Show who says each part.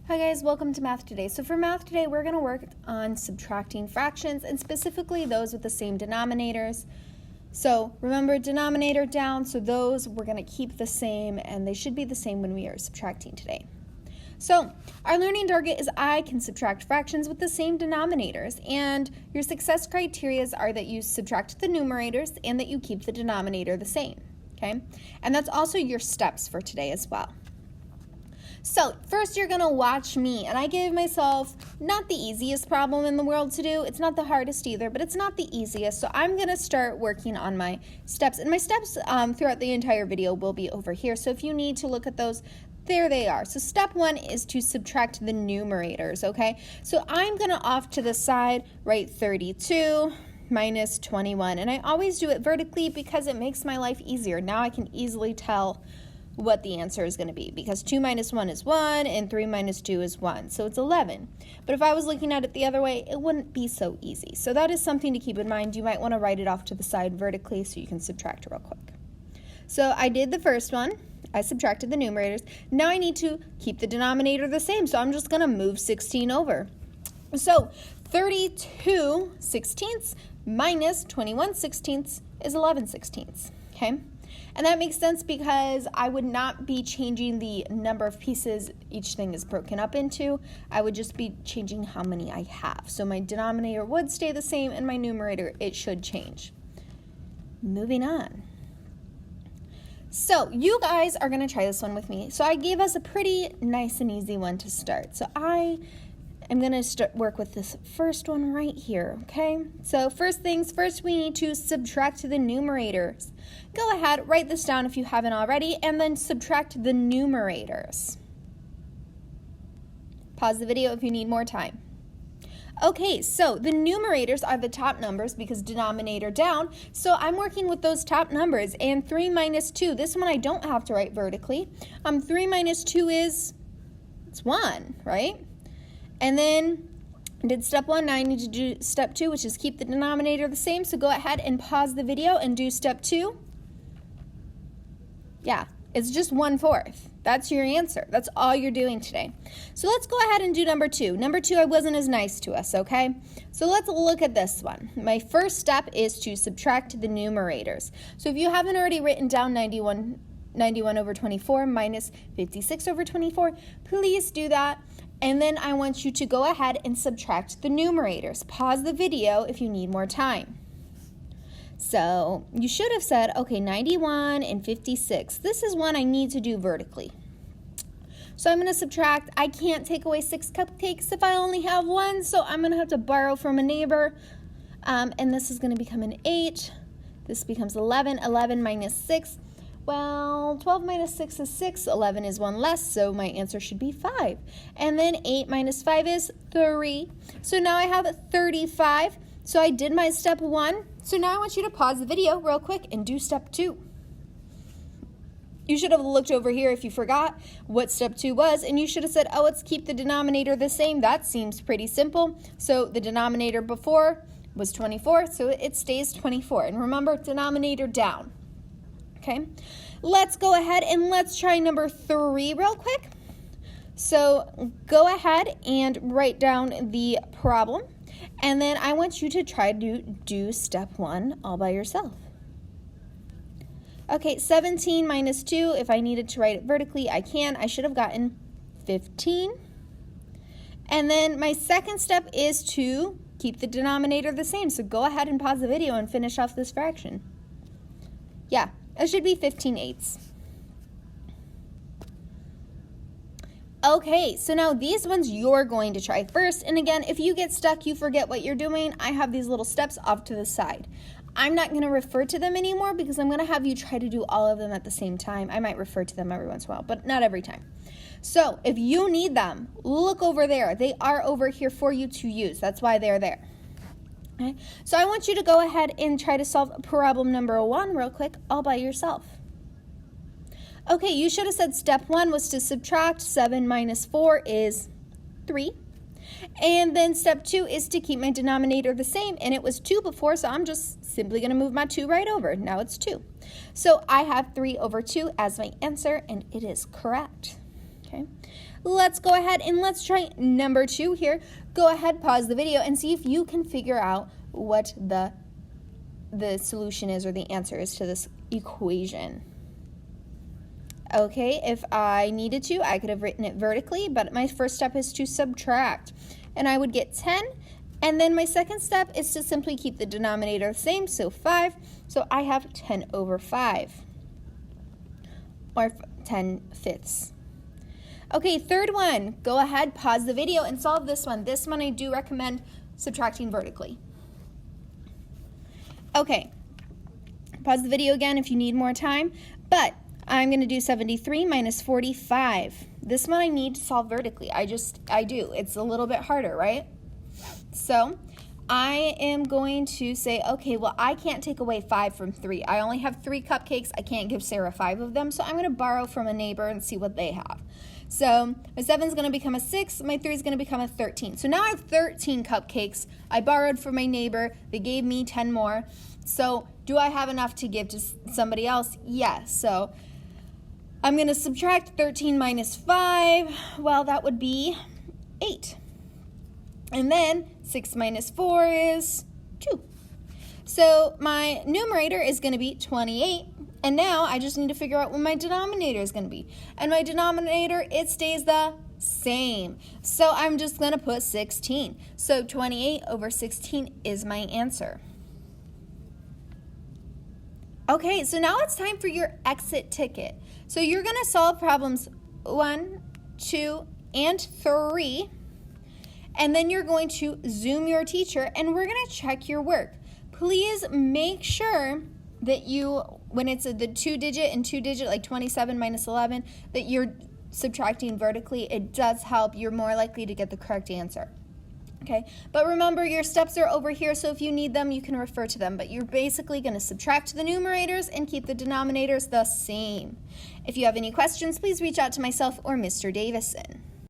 Speaker 1: Hi guys, welcome to Math Today. So for Math Today, we're going to work on subtracting fractions and specifically those with the same denominators. So remember, denominator down, so those we're going to keep the same and they should be the same when we are subtracting today. So our learning target is I can subtract fractions with the same denominators, and your success criteria are that you subtract the numerators and that you keep the denominator the same, okay? And that's also your steps for today as well. So first you're going to watch me, and I gave myself not the easiest problem in the world to do. It's not the hardest either, but it's not the easiest. So I'm going to start working on my steps, and my steps throughout the entire video will be over here. So if you need to look at those, there they are. So step one is to subtract the numerators, okay? So I'm going to off to the side write 32 minus 21, and I always do it vertically because it makes my life easier. Now I can easily tell what the answer is going to be, because 2 minus 1 is 1 and 3 minus 2 is 1, so it's 11. But if I was looking at it the other way, it wouldn't be so easy. So that is something to keep in mind. You might want to write it off to the side vertically so you can subtract real quick. So I did the first one. I subtracted the numerators. Now I need to keep the denominator the same, so I'm just going to move 16 over. So 32 sixteenths minus 21 sixteenths is 11 sixteenths, okay? And that makes sense because I would not be changing the number of pieces each thing is broken up into. I would just be changing how many I have. So my denominator would stay the same and my numerator, it should change. Moving on. So you guys are going to try this one with me. So I gave us a pretty nice and easy one to start. So I'm going to work with this first one right here, okay? So first things first, we need to subtract the numerators. Go ahead, write this down if you haven't already, and then subtract the numerators. Pause the video if you need more time. Okay, so the numerators are the top numbers because denominator down, so I'm working with those top numbers, and 3 minus 2, this one I don't have to write vertically. 3 minus 2 is, it's 1, right? And then I did step 1, now I need to do step 2, which is keep the denominator the same. So go ahead and pause the video and do step 2. Yeah, it's just 1/4. That's your answer. That's all you're doing today. So let's go ahead and do number 2. Number 2, I wasn't as nice to us, okay? So let's look at this one. My first step is to subtract the numerators. So if you haven't already written down 91 over 24 minus 56 over 24, please do that. And then I want you to go ahead and subtract the numerators. Pause the video if you need more time. So you should have said, okay, 91 and 56. This is one I need to do vertically. So I'm going to subtract. I can't take away 6 cupcakes if I only have 1, so I'm going to have to borrow from a neighbor. And this is going to become an 8. This becomes 11. 11 minus 6. Well, 12 minus 6 is 6, 11 is 1 less, so my answer should be 5. And then 8 minus 5 is 3. So now I have 35. So I did my step 1. So now I want you to pause the video real quick and do step 2. You should have looked over here if you forgot what step 2 was, and you should have said, oh, let's keep the denominator the same. That seems pretty simple. So the denominator before was 24, so it stays 24. And remember, denominator down. Okay, let's go ahead and let's try number 3 real quick. So go ahead and write down the problem, and then I want you to try to do step 1 all by yourself. Okay, 17 minus 2, if I needed to write it vertically, I can. I should have gotten 15. And then my second step is to keep the denominator the same. So go ahead and pause the video and finish off this fraction. Yeah. It should be 15/8. Okay, so now these ones you're going to try first. And again, if you get stuck, you forget what you're doing, I have these little steps off to the side. I'm not going to refer to them anymore because I'm going to have you try to do all of them at the same time. I might refer to them every once in a while, but not every time. So if you need them, look over there. They are over here for you to use. That's why they're there. Okay, so I want you to go ahead and try to solve problem number 1 real quick all by yourself. Okay, you should have said step 1 was to subtract. 7 minus 4 is 3. And then step 2 is to keep my denominator the same, and it was 2 before, so I'm just simply going to move my 2 right over. Now it's 2. So I have 3 over 2 as my answer, and it is correct. Okay. let's go ahead and let's try number 2 here. Go ahead, pause the video, and see if you can figure out what the solution is or the answer is to this equation. Okay, if I needed to, I could have written it vertically, but my first step is to subtract. And I would get 10, and then my second step is to simply keep the denominator the same, so 5. So I have 10 over 5, or 10/5. Okay, third one, go ahead, pause the video, and solve this one. This one I do recommend subtracting vertically. Okay, pause the video again if you need more time, but I'm going to do 73 minus 45. This one I need to solve vertically. I do. It's a little bit harder, right? So I am going to say, okay, well, I can't take away 5 from 3. I only have 3 cupcakes. I can't give Sarah 5 of them, so I'm going to borrow from a neighbor and see what they have. So my 7 is going to become a 6. My 3 is going to become a 13. So now I have 13 cupcakes. I borrowed from my neighbor. They gave me 10 more. So do I have enough to give to somebody else? Yes. So I'm going to subtract 13 minus 5. Well, that would be 8. And then 6 minus 4 is 2. So my numerator is going to be 28. And now I just need to figure out what my denominator is going to be. And my denominator, it stays the same. So I'm just going to put 16. So 28 over 16 is my answer. Okay, so now it's time for your exit ticket. So you're going to solve problems 1, 2, and 3. And then you're going to Zoom your teacher, and we're going to check your work. Please make sure that you, when it's the 2-digit and 2-digit, like 27 minus 11, that you're subtracting vertically. It does help. You're more likely to get the correct answer. Okay, but remember your steps are over here, so if you need them, you can refer to them. But you're basically going to subtract the numerators and keep the denominators the same. If you have any questions, please reach out to myself or Mr. Davison.